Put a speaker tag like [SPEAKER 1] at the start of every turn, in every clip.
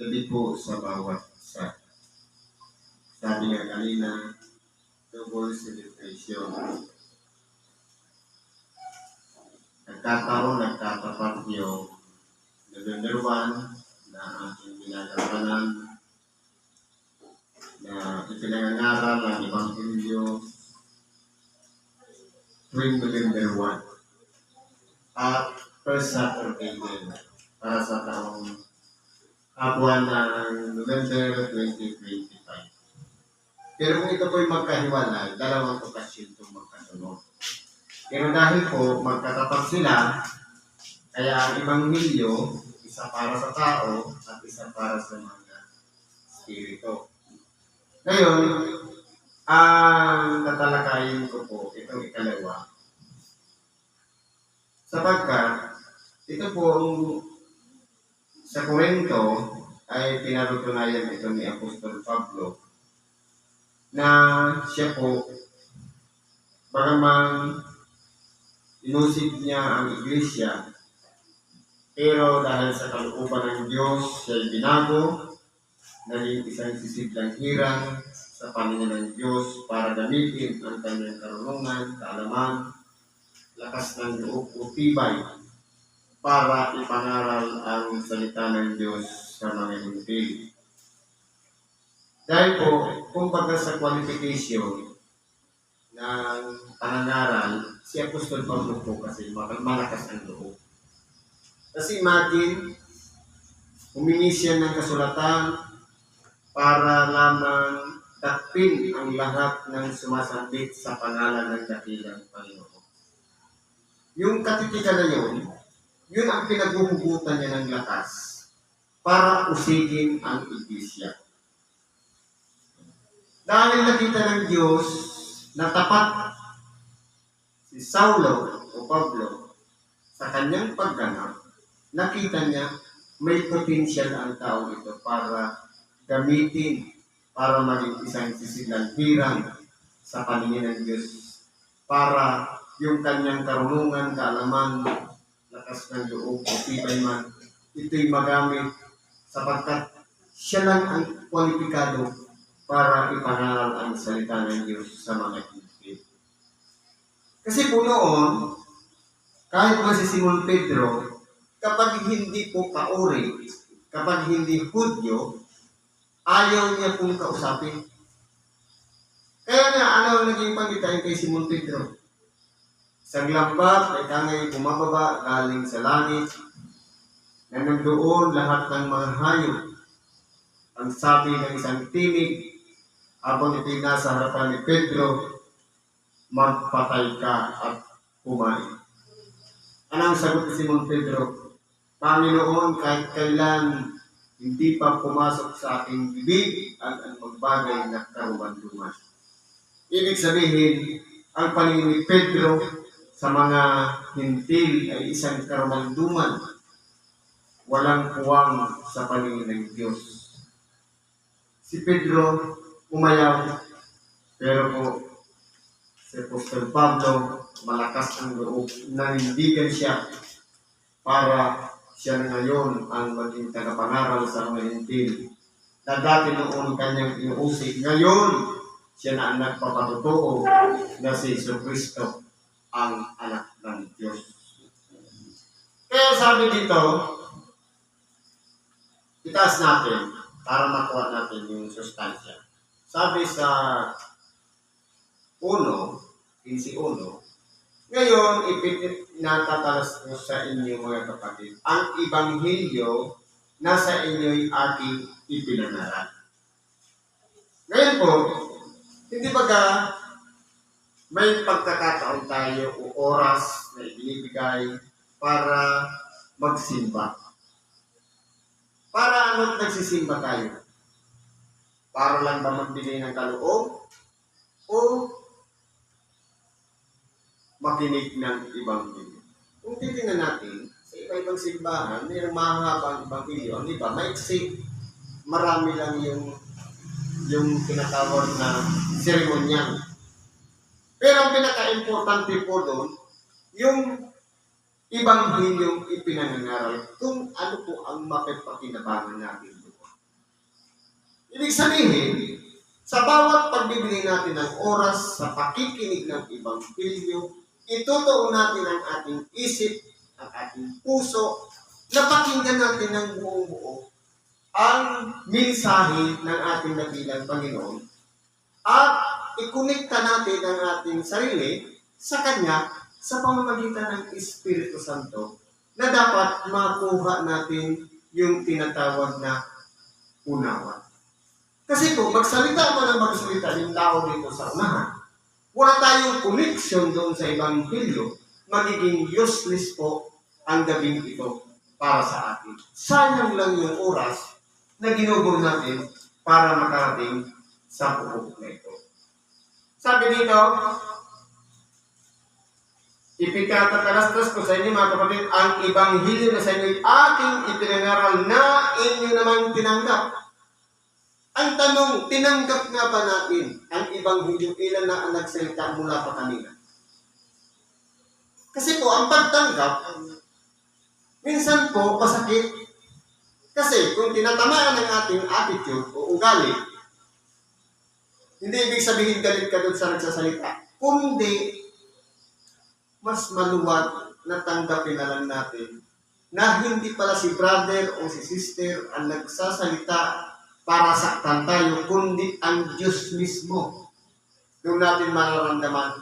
[SPEAKER 1] gabi po sa bawat isa. Sabi nga kanina, double celebration. Nagkatapat yung November 1 na ating ginagampanan na ipinangangaral ng Ebanghelyo tuwing November 1 at first Saturday din para sa taong buwan ng November 2025. Pero kung ito po'y magkahiwalay, dalawang okasyon itong magkasunod. Pero dahil po magkatapat sila, kaya ang Ebanghelyo, isa para sa tao at isa para sa mga spirito. Ngayon, ang tatalakayin ko po itong ikalawa. Sapagkat, ito po sa Korinto ay pinarutunayan ito ni Apostol Pablo na siya po, bagaman inusig niya ang iglesia, pero dahil sa kalooban ng Diyos, siya ay binago, naging isang sisidlang hirang sa paningin ng Diyos para gamitin ang kanyang karunungan, kaalaman, lakas ng loob o tibay para ipangaral ang salita ng Diyos sa mga Hintil. Dahil po, kumbaga sa qualification ng pangangaral, si Apostol Pablo po kasi malakas ang loob. Kasi imagine, humingi siya ng kasulatan para lamang takpin ang lahat ng sumasambit sa pangalan ng dakilang Panginoon. Yung katitikan na yun ang pinaghuhugutan niya ng lakas para usigin ang iglesia. Dahil nakita ng Diyos na tapat si Saulo o Pablo sa kanyang pagganap, nakita niya may potensyal ang tao ito para gamitin, para maging isang sisidlang hirang sa paningin ng Diyos, para yung kanyang karunungan, kaalaman, lakas ng loob o tibay man, ito'y magamit sapagkat siya lang ang kwalipikado para ipangaral ang salita ng Diyos sa mga Hintil. Kasi po noon, kahit man si Simon Pedro, kapag hindi po kauri, kapag hindi Hudyo, ayaw niya pong kausapin. Kaya nga, ano ang naging pagitan kay Simon Pedro? Isang lambat ay kangay bumababa galing sa langit na nandoon lahat ng mga hayop. Ang sabi ng isang tinig, habang ito'y nasa harapan ni Pedro, magpatay ka at kumain. Anong sagot ni Simon Pedro? Panginoon, kahit kailan hindi pa pumasok sa aking bibig ang magbagay na karuban-duman. Ibig sabihin, ang paningin ni Pedro sa mga Hintil ay isang karuban-duman, walang puwang sa paningin ng Diyos. Si Pedro umayaw, pero po si Apostol Pablo malakas ang loob, nanindigan siya para siya na ngayon ang maging tagapangaral sa mga Hintil. Na dati noon kanyang inuusig, ngayon siya na ang nagpapatotoo na si Jesucristo ang anak ng Diyos. Kaya sabi dito, itaas natin para makuha natin yung sustansya. Sabi sa 15:1, ngayon, ipinatatalas ko sa inyo mga kapatid, ang Ebanghelyo na sa inyo'y aking ipinangaral. Ngayon po, hindi baga may pagkakataon tayo o oras na ibinibigay para magsimba. Para ano't nagsisimba tayo? Para lang ba magbigay ng kaloob? O makinig ng Ebanghelyo? Kung titingnan natin, sa iba-ibang simbahan, mayroong mahabang Ebanghelyo. Ang iba, maiksi. Marami lang yung tinatawag na seremonyal. Pero ang pinaka-importante po doon, yung Ebanghelyong ipinangangaral, kung ano po ang mapagpakinabangan natin doon. Ibig sabihin, sa bawat pagbibigay natin ng oras sa pakikinig ng Ebanghelyo, itutuon natin ang ating isip, ang ating puso, na pakinggan natin ng buong buo ang mensahe ng ating dakilang Panginoon at ikonekta natin ang ating sarili sa Kanya sa pamamagitan ng Espiritu Santo na dapat makuha natin yung tinatawag na unawa. Kasi po, magsalita man ang magsalita yung tao dito sa unahan, wala tayong connection doon sa Ebanghelyo, magiging useless po ang gabing ito para sa atin. Sayang lang yung oras na ginugol natin para makarating sa pupunta na ito. Sabi dito, ipikatakalastas ko sa inyo mga kapatid, ang Ebanghelyo na sa inyo aking ipinangaral na inyo namang tinanggap. Ang tanong, tinanggap nga ba natin ang Ebanghelyo ilan na ang nagsalita mula pa kanina? Kasi po, ang pagtanggap, minsan po, masakit. Kasi kung tinatamaan ng ating attitude o ugali, hindi ibig sabihin galit ka doon sa nagsasalita, kundi mas maluwag na tanggapin na lang natin na hindi pala si brother o si sister ang nagsasalita para saktan tayo, kundi ang Diyos mismo. Doon natin mararamdaman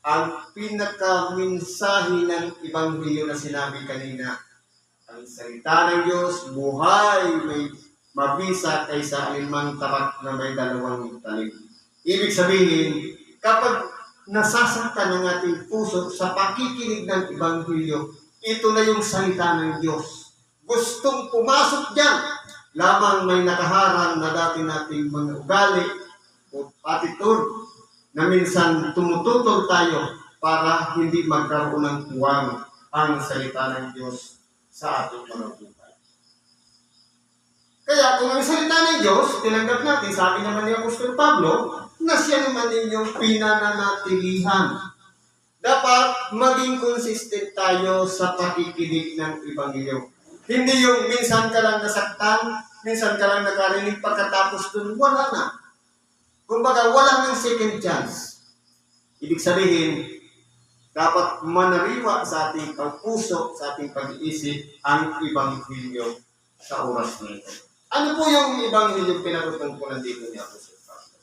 [SPEAKER 1] ang pinaka-mensahe ng Ebanghelyo na sinabi kanina. Ang salita ng Diyos, buhay, may mabisa kaysa alinmang tapat na may dalawang talim. Ibig sabihin, kapag nasasaktan ang ating puso sa pakikinig ng Ebanghelyo, ito na yung salita ng Diyos. Gustong pumasok dyan, lamang may nakaharang na dati nating mga ugali o attitude na minsan tumututol tayo para hindi magkaroon ng puwang ang salita ng Diyos sa ating mga buhay. Kaya kung ang salita ng Diyos, tinanggap natin, sabi naman ni Apostol Pablo, na siya naman ninyong pinananatilihan. Dapat maging consistent tayo sa pakikinig ng Ebanghelyo. Hindi yung minsan ka lang nasaktan, minsan ka lang nakarinig pagkatapos dun, wala na. Kumbaga, wala nang second chance. Ibig sabihin, dapat manariwa sa ating pagpuso, sa ating pag-iisip, ang Ebanghelyo sa oras na ito. Ano po yung Ebanghelyo pinagtutungkulan dito ni Apostol Pablo?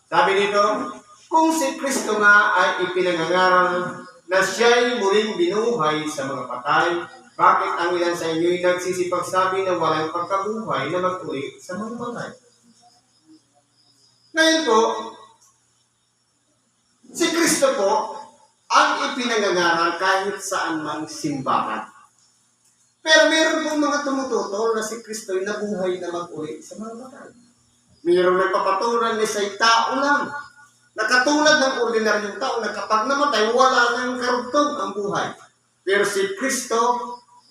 [SPEAKER 1] Sabi dito, kung si Kristo nga ay ipinangangaral na siya'y muling binuhay sa mga patay, bakit ang ilan sa inyo'y nagsisipagsabi na walang pagkabuhay na mag-uli sa mga patay? Ngayon po, si Kristo po ang ipinangangaral kahit saan mang simbahan. Pero meron pong mga tumututol na si Kristo ay nabuhay na mag-uli sa mga patay. Mayroong nagpapaturan na siya'y tao lang. Nakatulad ng ordinaryong tao na kapag namatay, wala nang karugtong ang buhay. Pero si Kristo,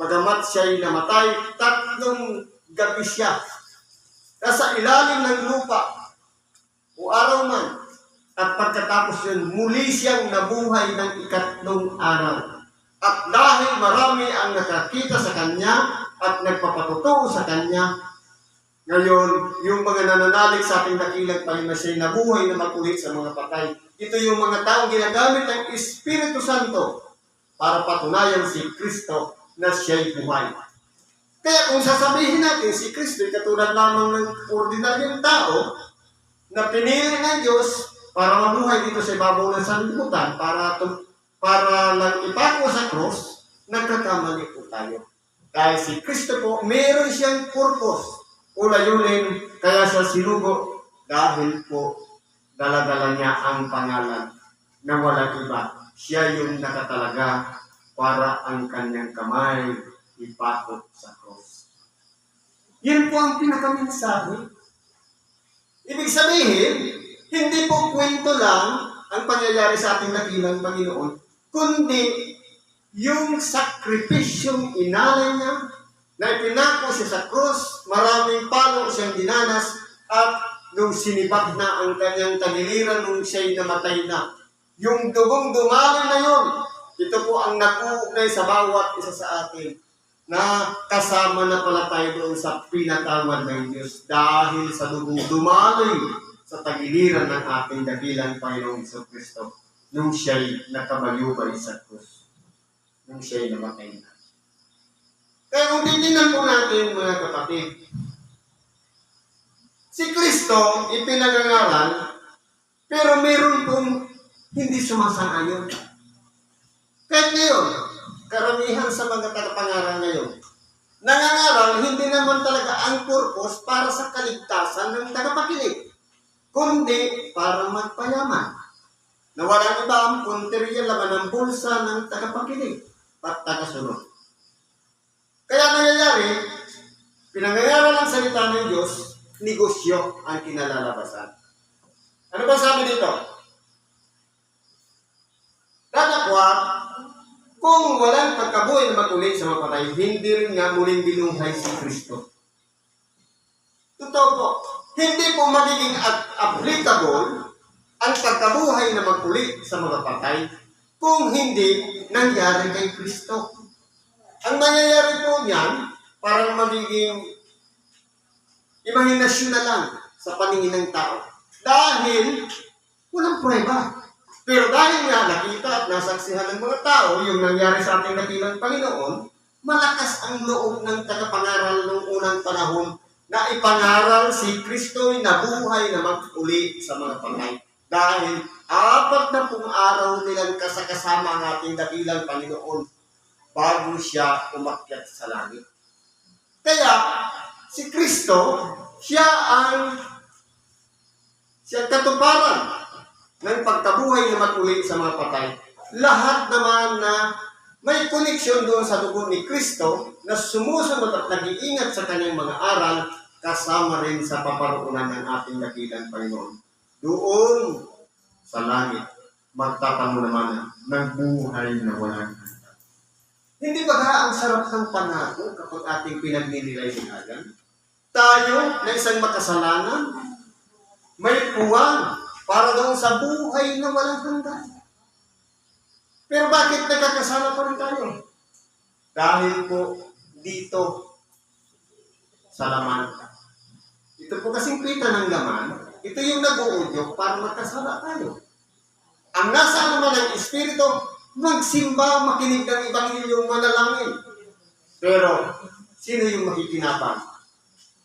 [SPEAKER 1] bagamat siya'y namatay, 3 gabi siya. Nasa ilalim ng lupa, o araw man, at pagkatapos yun, muli siyang nabuhay ng 3 araw. At dahil marami ang nakakita sa Kanya at nagpapatotoo sa Kanya, ngayon, yung mga nananalig sa ating dakilang Panginoon siya'y nabuhay na mag-ulit sa mga patay. Ito yung mga taong ginagamit ng Espiritu Santo para patunayan si Kristo na siya'y buhay. Kaya kung sasabihin natin si Kristo ay katulad lamang ng ordinaryong tao na pinili ng Diyos para mabuhay dito sa ibabaw ng sanlibutan, para lang ipako sa cross, nagkakamali po tayo. Dahil si Kristo po, meron siyang purpose o layunin, kaya siya sinugo dahil po daladala niya ang pangalan na walang iba. Siya yung nakatalaga para ang kanyang kamay ipakot sa cross. Yan po ang pinakamensahe. Ibig sabihin, hindi po kwento lang ang pangyayari sa ating dakilang Panginoon, kundi yung sakripisyong inalay niya, na ipinako siya sa krus, maraming palo siyang dinanas, at nung sinibak na ang kanyang tagiliran nung siya'y namatay na. Yung dugong dumali na yun, ito po ang nakuugnay sa bawat isa sa atin, na kasama na pala tayo doon sa pinatawad ng Diyos dahil sa dugong dumaloy sa tagiliran ng ating dakilang Panginoong Jesucristo nung siya'y nakabayubay sa krus, nung siya'y namatay na. Kaya kung titingnan po natin, mga kapatid, si Kristo ipinangangaral, pero meron pong hindi sumasang-ayon. Kahit ngayon, karamihan sa mga tagapangaral ngayon, nangangaral hindi naman talaga ang purpose para sa kaligtasan ng tagapakinig, kundi para magpayaman. Na walang iba ang punteriya laman ng bulsa ng tagapakinig at tagasunod. Kaya nangyayari, pinangangaral ang salita ng Diyos, negosyo ang kinalalabasan. Ano ba sabi dito? Dadakwat, kung walang pagkabuhay na matuloy sa mapatay, hindi rin nga muling binuhay si Kristo. Totoo po, hindi po magiging applicable ang pagkabuhay na magpuli sa mga patay kung hindi nangyari kay Kristo. Ang mangyayari po niyan, parang magiging imahinasyon na lang sa paningin ng tao. Dahil walang prueba. Pero dahil nga nakita at nasaksihan ng mga tao yung nangyari sa ating dakilang Panginoon, malakas ang loob ng tagapangaral noong unang panahon na ipangaral si Kristo'y nabuhay na mag-uli sa mga patay. Dahil 40 araw nilang kasakasama ang ating dakilang Panginoon bago siya umakyat sa langit. Kaya, si Kristo, siya ang katuparan ng pagkabuhay na mag-uli sa mga patay. Lahat naman na may koneksyon doon sa dugo ni Kristo na sumusunod at nag-iingat sa kanyang mga aral, kasama rin sa paparoonan ng ating dakilang Panginoon. Doon sa langit, magtatamo naman ng buhay na walang hanggan. Hindi ba ang sarap ng pangako kapag ating pinagninilayan? Tayo na isang makasalanan, may puwan para doon sa buhay na walang hanggan. Pero bakit nagkakasala pa rin tayo? Dahil po dito sa laman. Ito po kasing pita ng laman, ito yung nag-uudyok para magkasala tayo. Ang nasa naman ng Espiritu, magsimba, makinig ng Ebanghelyo, manalangin. Pero, sino yung makikinabang?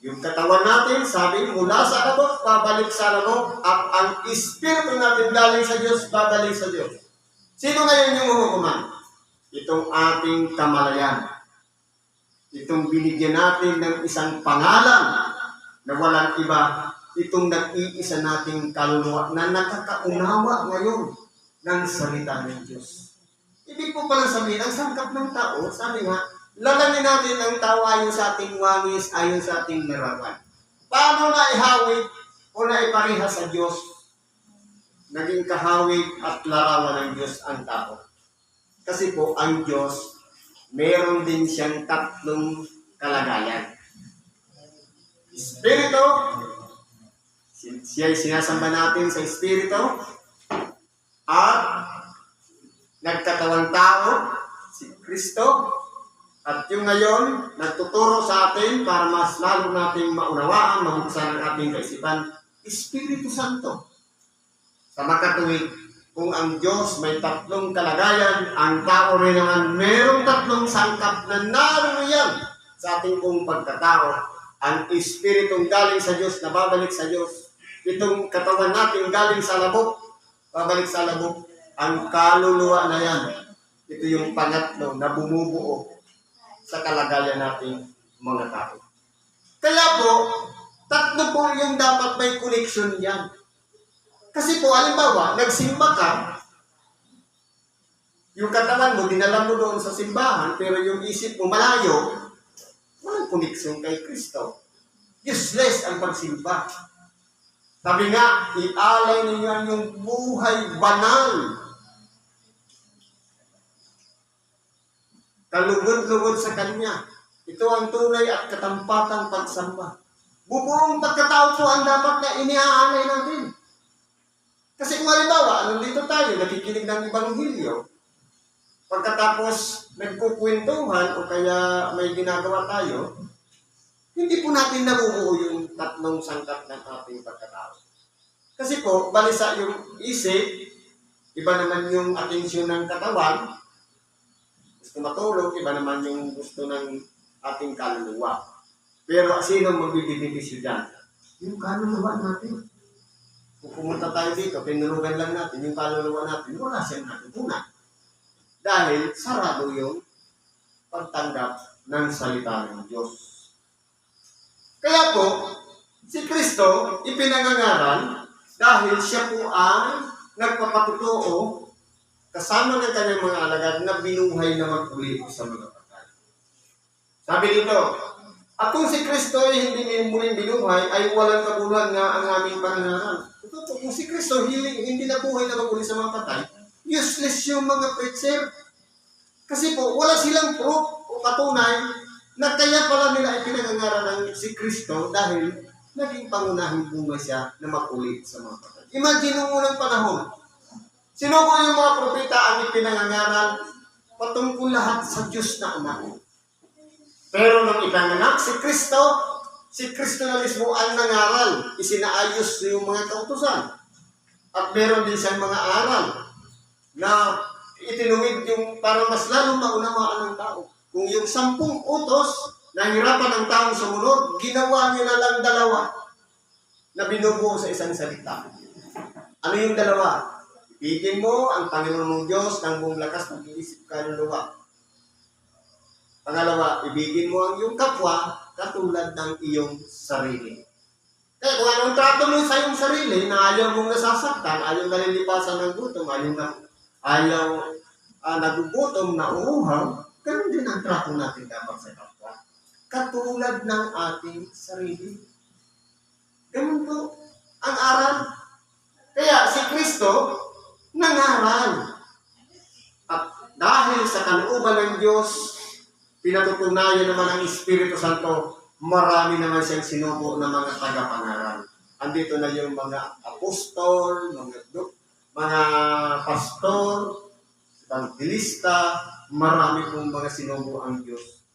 [SPEAKER 1] Yung katawan natin, sabi, mula sa labot, babalik sa labot, at ang Espiritu natin galing sa Diyos, babalik sa Diyos. Sino ngayon yung hukuman? Itong ating kamalayan. Itong binigyan natin ng isang pangalan na walang iba, itong nag-iisa nating kaluluwa na nakakaunawa ngayon ng salita ng Diyos. Ibig po pala sabihin, ang sangkap ng tao, sabi nga, lalangin natin ang tao ayon sa ating wangis, ayon sa ating larawan. Paano na ihawig o na ipariha sa Diyos? Naging kahawig at larawan ng Diyos ang tao. Kasi po, ang Diyos, meron din siyang 3 kalagayan. Espiritu, siya'y sinasamba natin sa Espiritu, at nagkatawang tao, si Kristo, at yung ngayon, nagtuturo sa atin para mas lalo nating maunawaan, mabuksan ang ating kaisipan, Espiritu Santo. Sa makatuwid, kung ang Diyos may 3 kalagayan, ang tao rin naman merong 3 sangkap na naroon sa ating pong pagkatao. Ang Espiritong galing sa Diyos na babalik sa Diyos. Itong katawan natin galing sa labok, babalik sa labok. Ang kaluluwa na yan, ito yung pangatlo na bumubuo sa kalagayan nating mga tao. Kaya po, 3 po yung dapat may connection yan. Kasi po, halimbawa, nagsimba ka, yung katawan mo, dinala mo doon sa simbahan, pero yung isip mo malayo, walang connection kay Kristo. Useless ang pagsimba. Sabi nga, ialay ninyo yung buhay banal. Kalugod-lugod sa Kanya. Ito ang tunay at katampatang pagsamba. Bubuong pagkatao po ang dapat na iniaalay natin. Kasi kung halimbawa, nandito tayo, nakikinig ng Ebanghelyo, pagkatapos nagkukwentuhan o kaya may ginagawa tayo, hindi po natin nabubuo yung tatlong sangkap ng ating pagkatao. Kasi po, balisa yung isip, iba naman yung atensyon ng katawan, gusto matulog, iba naman yung gusto ng ating kaluluwa. Pero sino magbibigay dyan? Yung kaluluwa natin. Kung pumunta tayo dito, pinulugan lang natin, yung kaluluwa natin, wala siyang natutunan. Dahil sarado yung pagtanggap ng salita ng Diyos. Kaya po, si Kristo ipinangangaral dahil siya po ang nagpapatutuo kasama ng kanyang mga alagad na binuhay na mag-uli sa mga patay. Sabi dito, at kung si Kristo ay hindi muling binuhay, ay walang kabuluhan nga ang aming panangaral. Ito po, kung si Kristo hindi nabuhay na mag-uli sa mga patay, useless yung mga preacher. Kasi po, wala silang proof o patunay na kaya pala nila ipinangangaral ng si Kristo dahil naging pangunahing bunga siya na makulit sa mga patay. Imagine nung unang panahon, sino po yung mga propeta ang ipinangangaral patungkol lahat sa Diyos na Ama. Pero nung ipinanganak si Kristo na mismo ang nangaral, isinaayos yung mga kautusan. At meron din siyang mga aral na itinuwid yung para mas lalong maunawaan ng tao. Kung yung 10 utos na hirapan ng taong sumunod, ginawa niya na lang 2 na binubuo sa isang salita. Ano yung 2? Ibigin mo ang Panginoon mong Diyos ng buong lakas ng isip kaluluwa. Pangalawa, ibigin mo ang iyong kapwa katulad ng iyong sarili. Kaya kung anong trato mo sa iyong sarili na ayaw mong nasasaktan, ayaw nalilipasan ng gutom, ayaw nagugutom, nauuhaw, ganun din ang trato natin dapat sa kapwa. Katulad ng ating sarili. Ganun po ang aral. Kaya si Kristo nangaral. At dahil sa kalooban ng Diyos, pinatutunayan naman ng Espiritu Santo, marami naman siyang sinubo ng mga tagapangaral. Andito na yung mga apostol, mga pastor, evangelista, marami pong mga sinubo ang Diyos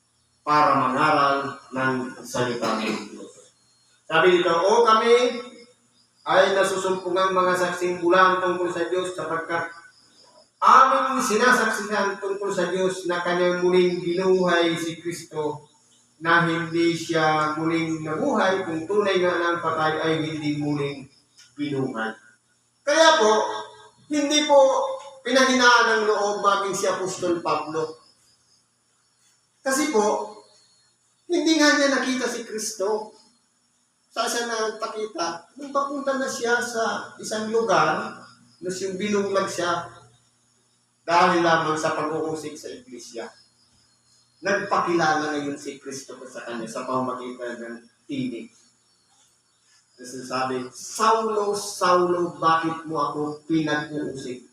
[SPEAKER 1] para mangaral ng salita ng Diyos. Sabi dito, kami ay nasusumpungang mga saksing bulang tungkol sa Diyos sapagkat aming sinasaksihan tungkol sa Diyos na kanyang muling binuhay si Kristo na hindi siya muling nabuhay kung tunay nga ng patay ay hindi muling binuhay. Kaya po, hindi po pinahinaan ng loob maging si Apostol Pablo. Kasi po, hindi nga niya nakita si Kristo. Saan siya nagpakita? Nung papunta na siya sa isang lugar, nung yung binunglag siya, dahil lamang sa pag-uusig sa iglesia. Nagpakilala ngayon si Kristo sa kanya sa pamamagitan ng tinig. Kasi sabi, Saulo, Saulo, bakit mo ako pinag-uusig?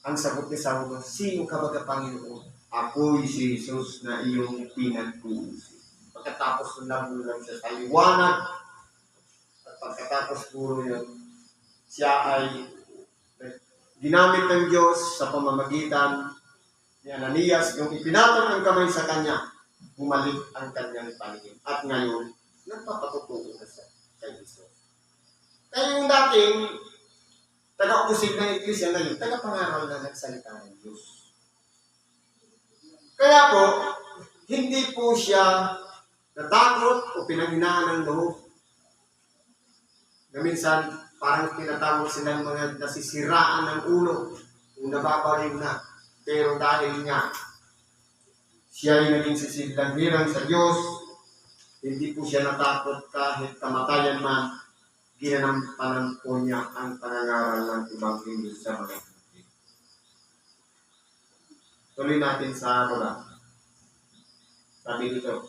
[SPEAKER 1] Ang sagot ni Saulo, sino ka ba, Panginoon? Ako'y si Jesus na iyong pinag-uusig. Pagkatapos nabulag siya sa liwanag, at pagkatapos puro yun, siya ay ginamit ng Diyos sa pamamagitan ni Ananias, yung ipinatong ang kamay sa kanya, bumalik ang kanyang paningin. At ngayon, nagpapatutuo na siya kay Jesus. Kaya yung dating taga-usig ng iglesia ngayon, taga-pangaral na nagsalita ng Diyos. Kaya po, hindi po siya natakot o pinanghinaan ng loob. Na minsan, parang tinatawag silang mga nasisiraan ng ulo kung nababaliw na. Pero dahil nga, siya ay naging sisiglanghirang sa Diyos, hindi po siya natakot kahit kamatayan man, ginanampanan po niya ang pangangaral ng Ebanghelyo sa mga kapatid. Tuloy natin sa Roda. Sabi dito,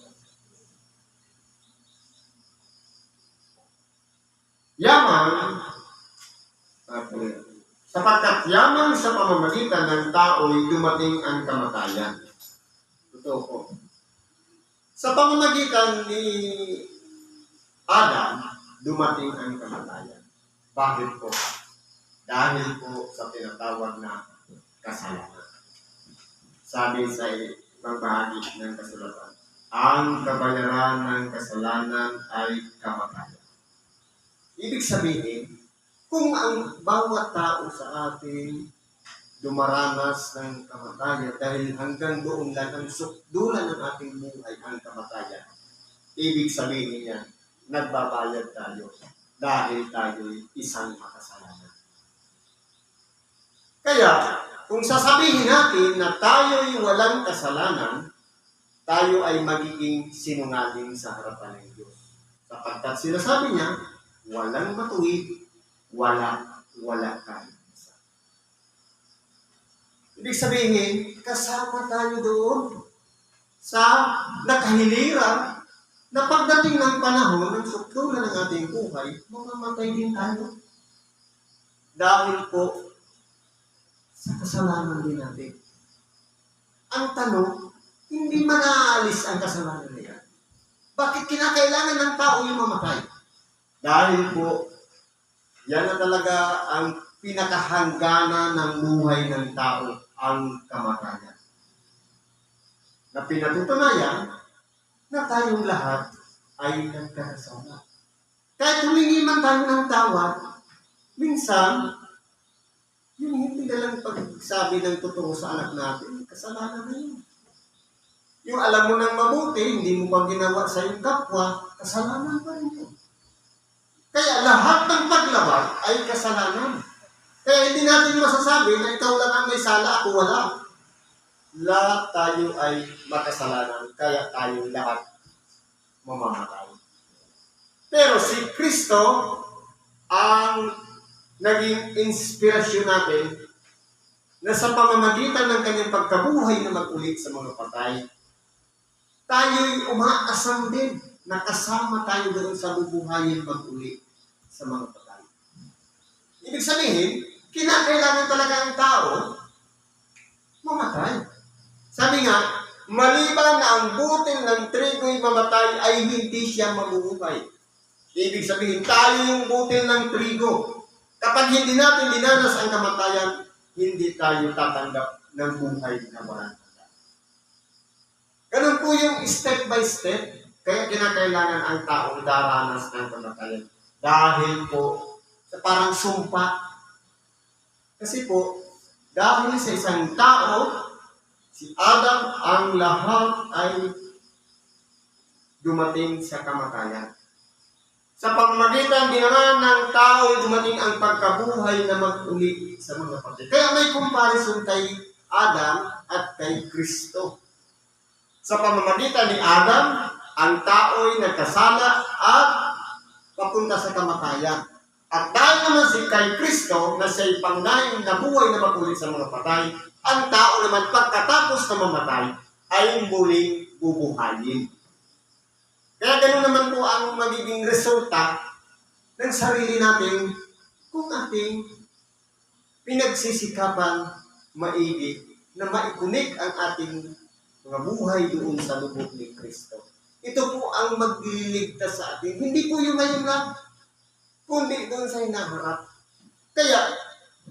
[SPEAKER 1] yaman, sapagkat yaman sa pamamagitan ng tao'y dumating ang kamatayan. Totoo po. Sa pamamagitan ni Adam, dumating ang kamatayan. Bakit po? Dahil po sa tinatawag na kasalanan. Sabi sa ibang bahagi ng kasulatan, ang kabayaran ng kasalanan ay kamatayan. Ibig sabihin, kung ang bawat tao sa atin dumaranas ng kamatayan dahil hanggang doon lang ang sukdulan ng ating buhay ang kamatayan, ibig sabihin niya, nagbabayad tayo dahil tayo'y isang makasalanan. Kaya, kung sasabihin natin na tayo'y walang kasalanan, tayo ay magiging sinungaling sa harapan ng Diyos. Sapagkat sinasabi niya, walang matuwid, wala tayo. Ibig sabihin, kasama tayo doon sa nakahiliran na pagdating ng panahon ng sukdulan ng ating buhay, mamamatay din tayo. Dahil po sa kasalanan din natin. Ang tanong, hindi man naaalis ang kasalanan niya. Bakit kinakailangan ng tao yung mamatay? Dahil po, yan na talaga ang pinakahangganan ng buhay ng tao, ang kamatayan. Na pinatutunayan na tayong lahat ay nagkakasala. Kahit humingi man tayo ng tawad, minsan, yung hindi na lang pagsabi ng totoo sa anak natin, kasalanan na yun. Yung alam mo nang mabuti, hindi mo pa ginawa sa iyong kapwa, kasalanan pa rin yun. Kaya lahat ng paglabag ay kasalanan. Kaya hindi natin masasabi na ikaw lang ang may sala, ako wala. Lahat tayo ay makasalanan, kaya tayo lahat mamamatay. Pero si Kristo ang naging inspirasyon natin na sa pamamagitan ng kanyang pagkabuhay na mag-ulit sa mga patay, tayo'y umaasam din na kasama tayo doon sa bubuhayin mag-ulit sa mga patay. Ibig sabihin, kinakailangan talaga ang tao mamatay. Sabi nga, maliban na ang butil ng trigo'y mamatay ay hindi siya mabubuhay. Ibig sabihin, tayo yung butil ng trigo. Kapag hindi natin dinanas ang kamatayan, hindi tayo tatanggap ng buhay na walang hanggan. Ganun po yung step by step, kaya kinakailangan ang taong daranas ng kamatayan. Dahil po, sa parang sumpa. Kasi po, dahil sa isang tao, si Adam, ang lahat ay dumating sa kamatayan. Sa pamamagitan din naman ng tao, dumating ang pagkabuhay na mag-uli sa mga patay. Kaya may comparison kay Adam at kay Kristo. Sa pamamagitan ni Adam, ang tao'y nagkasala at papunta sa kamatayan. At dahil naman si kay Kristo na siya'y pangunahing nabuhay na mag-uli sa mga patay, ang tao naman pagkatapos na mamatay ay muling bubuhayin. Kaya ganoon naman po ang magiging resulta ng sarili natin kung ating pinagsisikapan maigi na maikunik ang ating mga buhay doon sa lubog ni Kristo. Ito po ang magliligtas sa atin. Hindi po yung ngayon lang, kundi doon sa hinaharap. Kaya,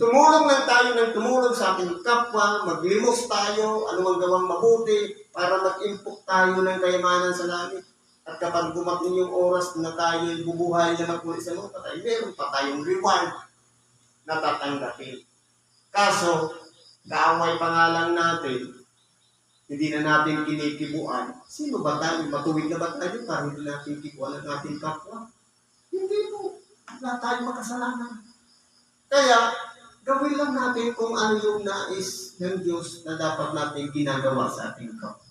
[SPEAKER 1] tumulong lang tayo ng tumulong sa ating kapwa, maglimos tayo, anumang gawang mabuti, para mag-impok tayo ng kayamanan sa langit. At kapag dumating yung oras na tayo bubuhay na mag-uli sa mga patay, meron pa tayong reward na tatanggapin. Kaso, kaaway pa nga lang natin, hindi na natin kinikibuan. Sino ba tayo? Matuwid na ba tayo para hindi natin kibuan ang ating kapwa? Hindi po. Wala tayong makasalanan. Kaya, gawin lang natin kung ano yung nais ng Diyos na dapat natin ginagawa sa ating kapwa.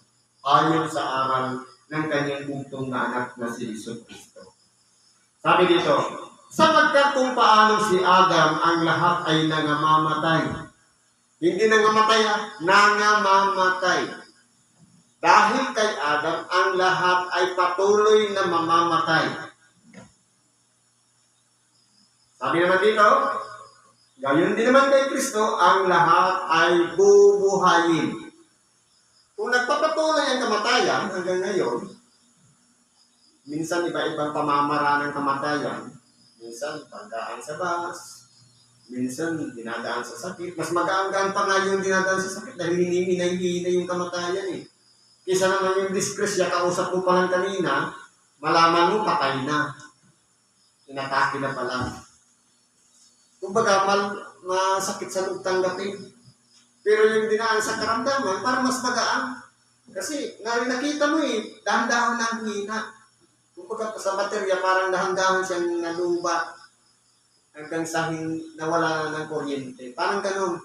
[SPEAKER 1] Ayon sa aral ng kanyang bugtong na anak na si Jesucristo. Sabi dito, sapagkat kung paano si Adam ang lahat ay nangamamatay. Hindi nangamatay, nangamamatay. Dahil kay Adam, ang lahat ay patuloy na mamamatay. Sabi naman dito, gayon din naman kay Kristo, ang lahat ay bubuhayin. Kung nagpapatuloy ang kamatayan hanggang ngayon, minsan iba-ibang pamamaraan ng kamatayan, minsan pagdaan sa bus, Minsan, dinadaan sa sakit. Mas magaanggaan pa nga yung dinadaan sa sakit dahil hinihina yung kamatayan eh. Kisa naman yung disgrasya, kausap mo pa lang kanina, malaman mo, patay na. Inatake na pala. Kumbaga, masakit sa loob tanggapin. Pero yung dinaan sa karamdaman, parang mas magaan. Kasi nakita mo eh, dahan-dahan na hina. Kumbaga sa baterya, parang dahan-dahan siyang naluba hanggang sa nawala na ng kuryente. Parang ganun.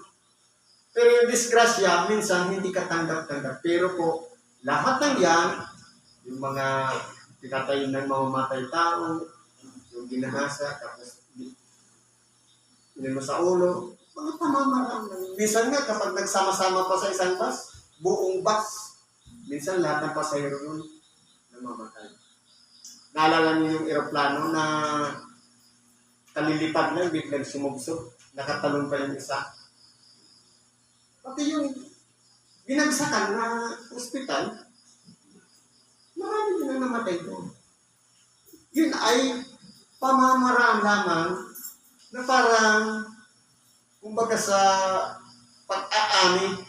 [SPEAKER 1] Pero yung disgrasya, minsan hindi ka tanggap-tanggap. Pero po, lahat ng yan, yung mga pinatay ng mamamatay tao, yung ginahasa, tapos mo sa ulo, mga pamamaraan lang. Minsan nga, kapag nagsama-sama pa sa isang bus, buong bus, minsan lahat ng pasahero nun namamatay. Naalala niyo yung aeroplano na kalilipad lang, biglang sumugsok, nakatalon pa yung isa. Pati yung binagsakan na ospital, marami din ang namatay doon. Yun ay pamamaraan lamang na parang, kumbaga sa pag-aani.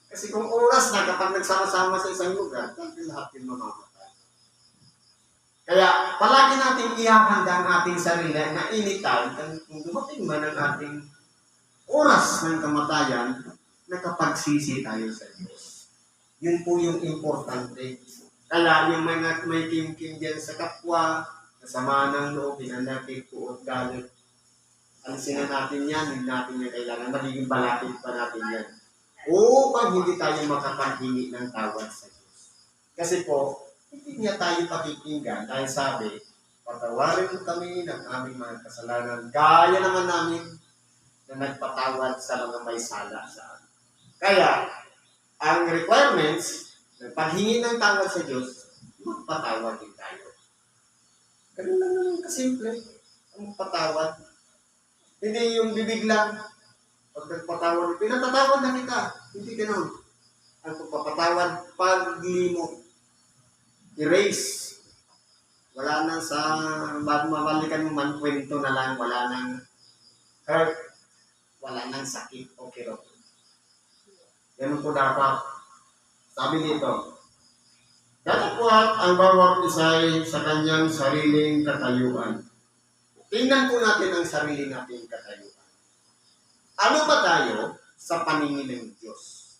[SPEAKER 1] Kasi kung oras na kapag nagsama-sama sa isang lugar, lahat yung mamamatay. Kaya palagi natin ihahanda ang ating sarili na anytime, kung dumating man ang ating oras ng kamatayan, nakapagsisi tayo sa Diyos. Yun po yung importante. Kaya yung may kim-kim dyan sa kapwa, nasama ng loob, pinanakit, puot, galit, alisin na natin yan, hindi natin yan kailangan, magiging balakid pa natin yan. Upang hindi tayo makapaghingi ng tawad sa Diyos. Kasi po, hindi niya tayo pakikinggan dahil sabi, patawarin mo kami ng aming mga kasalanan, gaya naman namin na nagpatawad sa mga may sala sa amin. Kaya, ang requirements ng paghingi ng tawad sa Diyos, magpatawad din tayo. Ganun lang naman kasimple, ang patawad. Hindi yung bibig lang. Pag nagpatawad, pinatatawad na kita. Hindi ganun. Ang pagpapatawad, paglimo. Erase. Wala na sa, mabalikan mo man, kwento na lang. Wala nang hurt. Wala nang sakit. Okay. Ganun po dapat. Sabi dito, datapwat ang bawat isa'y sa kanyang sariling katayuan. Tingnan po natin ang sarili nating katayuan. Ano ba tayo sa paningin ng Diyos?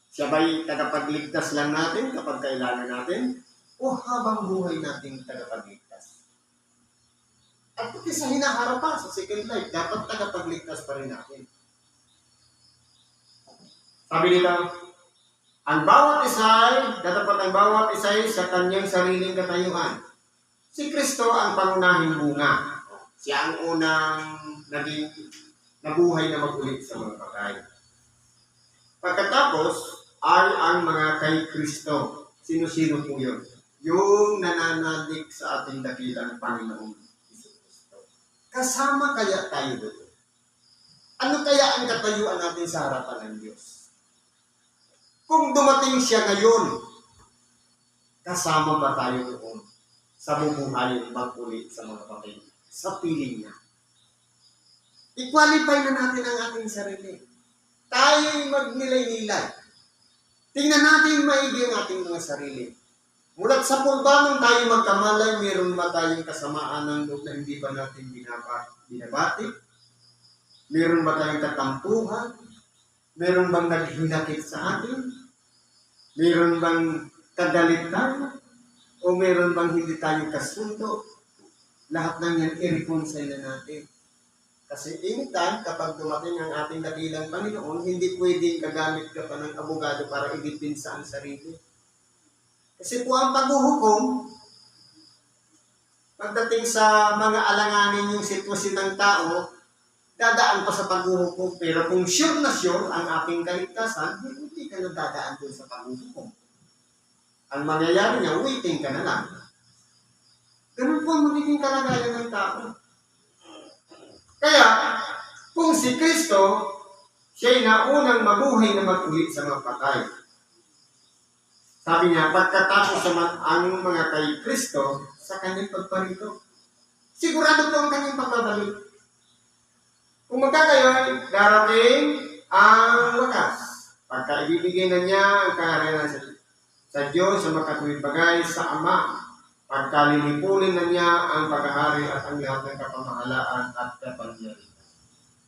[SPEAKER 1] Siya ba'y tagapagligtas lang natin kapag kailangan natin? O habang buhay nating tagapagligtas? At pati sa hinaharap pa, sa second life, dapat tagapagligtas pa rin natin. Sabi nila, dapat ang bawat isa'y sa kanyang sariling katayuan. Si Kristo ang pangunahing bunga. Siya ang unang nabuhay na mag-ulit sa mga patay. Pagkatapos ay ang mga kay Kristo. Sino-sino po yun? Yung nananalig sa ating dakilang Panginoong Kristo. Kasama kaya tayo doon? Ano kaya ang katayuan natin sa harapan ng Diyos? Kung dumating siya ngayon, kasama ba tayo doon? Sa bubuhay mag-ulit sa mga patay, sa piling niya. I-qualify na natin ang ating sarili. Tayo'y magnilay-nilay. Tingnan natin maigi ang ating mga sarili. Mulat sa punta nung tayo magkamalay, meron ba tayong kasamaan ng loob na hindi ba natin binabati? Meron ba tayong katampuhan? Meron bang naghinakit sa atin? Meron bang kagalit tayo? O meron bang hindi tayo kasundo? Lahat ng yan, i-reconcile na natin. Kasi anytime, kapag dumating ang ating dakilang Panginoon, hindi pwedeng kagamit ka pa ng abogado para idipinsa ang sarili. Kasi po ang paghuhukom, pagdating sa mga alanganin yung sitwasyon ng tao, dadaan pa sa paghuhukom. Pero kung sure na sure ang ating kaligtasan, hindi ka na dadaan doon sa paghuhukom. Ang mangyayari niya, waiting ka na lang. Ganun po ang magiging kalagayan ng tao. Kaya, kung si Kristo, siya'y naunang mabuhay na mag-ulit sa mga patay. Sabi niya, pagkatapos naman ang mga kay Kristo sa kanyang pagparito. Sigurado po ang kanyang pagbabalik. Kung magkagayon, darating ang wakas. Pagka ibibigay na niya ang kaharian sa Diyos, sa makatuwid bagay, sa Ama, pagka lilipulin na niya ang paghahari at ang lahat ng kapamahalaan at kapangyarihan.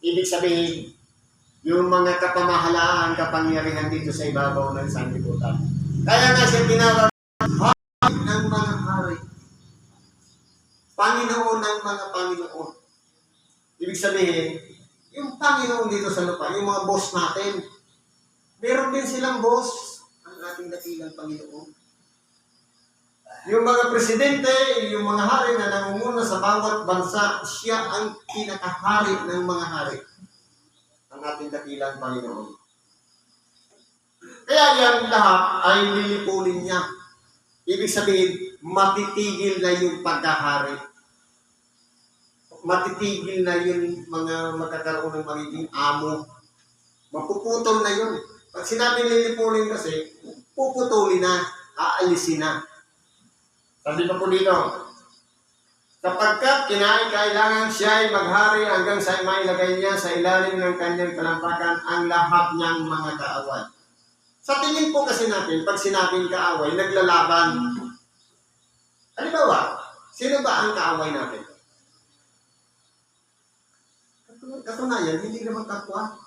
[SPEAKER 1] Ibig sabihin, yung mga kapamahalaan, kapangyarihan dito sa ibabaw ng sanlibutan. Kaya nga siya tinawag hari ng mga hari. Panginoon ng mga Panginoon. Ibig sabihin, yung Panginoon dito sa lupa, yung mga boss natin, meron din silang boss, ang ating dakilang Panginoon. Yung mga presidente, yung mga hari na nangunguna sa bawat bansa, siya ang pinakahari ng mga hari. Ang ating dakilang Panginoon. Kaya yan lahat ay lilipulin niya. Ibig sabihin, matitigil na yung pagkahari. Matitigil na yung mga magkakaroon ng magiging amo. Mapuputol na yun. Pag sinabing lilipulin kasi, puputulin na, aalisin na. Sabi pa po dito, sapagkat kailangan siya ay maghari hanggang sa mailagay niya sa ilalim ng kanyang talampakan ang lahat niyang mga kaaway. Sa tingin po kasi natin, pag sinabing kaaway, naglalaban. Halimbawa, sino ba ang kaaway natin? Katunayan, hindi naman kapwa,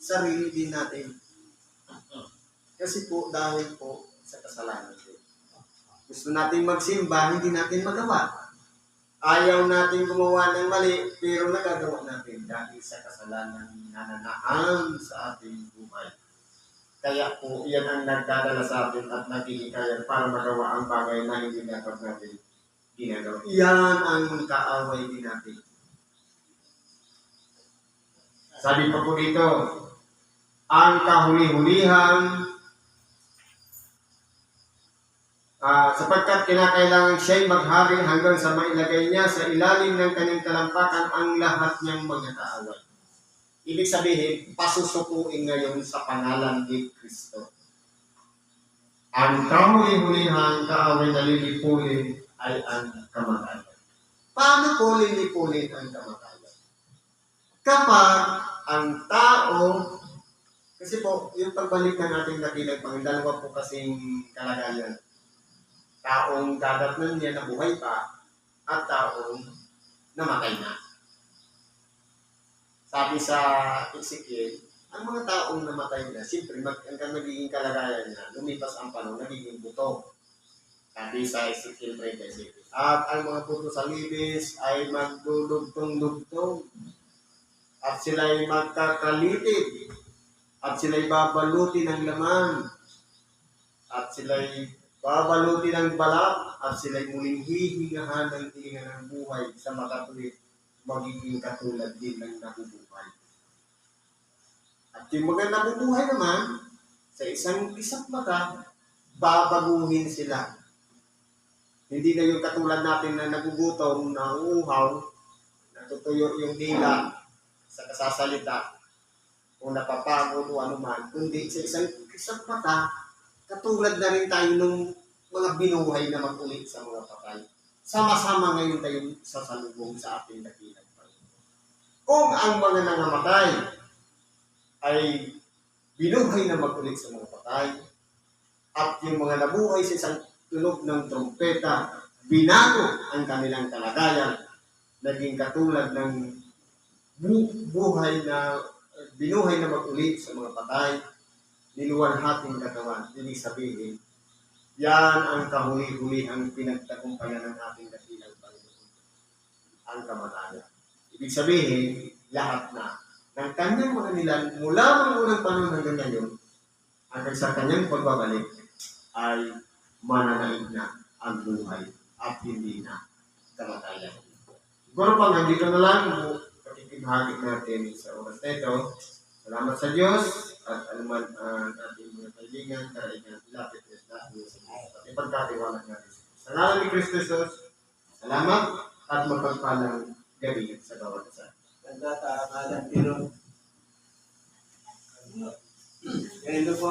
[SPEAKER 1] sarili din natin. Kasi po, dahil po sa kasalanan din. Gusto natin magsimba, hindi natin magawa. Ayaw natin gumawa ng mali, pero nagagawa natin dahil sa kasalanan na nananahan sa ating buhay. Kaya po, yan ang nagdadala sa atin at nagkikikayan para magawa ang bagay na hindi dapat natin ginagawa. Yan ang kaaway din natin. Sabi pa po dito, ang kahuli-hulihan, sapagkat kinakailangan siya'y maghari hanggang sa mailagay niya sa ilalim ng kanyang talampakan ang lahat niyang mga kaaway. Ibig sabihin, pasusukuin ngayon sa pangalan ni Kristo. Ang kahuli-hulihan, kaaway na lilipulin ay ang kamatayan. Paano po lilipulin ang kamatayan? Kapag ang tao, kasi po, yung pagbalik ng ating dakilang Panginoon, dalawa po kasing kalagayan. Taong dadatnan niya na buhay pa at taong namatay na. Sabi sa Ezekiel, ang mga taong namatay na, siyempre, ang nagiging kalagayan niya, lumipas ang panahon, nagiging buto. Sabi sa Ezekiel 37. At ang mga buto sa libis ay magdudugtong-dugtong. At sila'y magkakalitid. At sila'y babaluti ng laman. At sila'y babaluti ng balat. At sila'y muling hihingahan ng hihinga ng buhay sa makatuwid. Magiging katulad din ng nabubuhay. At yung mga nabubuhay naman, sa isang mata, babaguhin sila. Hindi na yung katulad natin na nagugutom, na uuhaw, natutuyo yung dila sa kasasalita, o napapagod o anuman, kundi sa isang mata, katulad na rin tayo ng mga binuhay na magulit sa mga patay. Sama-sama ngayon tayong sasalubong sa ating dakilang Panginoon. Kung ang mga nangamatay ay binuhay na magulit sa mga patay, at yung mga nabuhay sa isang tunog ng trompeta, binago ang kanilang kalagayan, naging katulad ng binuhay na mag-ulit sa mga patay, niluwalhating katawan. Ibig sabihin, yan ang kahuli-hulihang pinagtagumpayan ng ating dakilang Panginoon, ang kamatayan. Ibig sabihin, lahat na ng kanyang mga nilan mula ng unang panahon hanggang ngayon, hanggang sa kanyang pagbabalik, ay mananaig na ang buhay at hindi na kamatayan. Siguro pa, nandito na lang pakikibahagi natin sa oras na ito. Salamat sa Diyos at anuman ang ating mga kaibigan, karaigan, lapit na at ipagkatiwanan natin. Sa ngalan ni Kristo Jesus, salamat at mapagpalang gabi sa bawat isa. Nagtataalan, pero ganito po.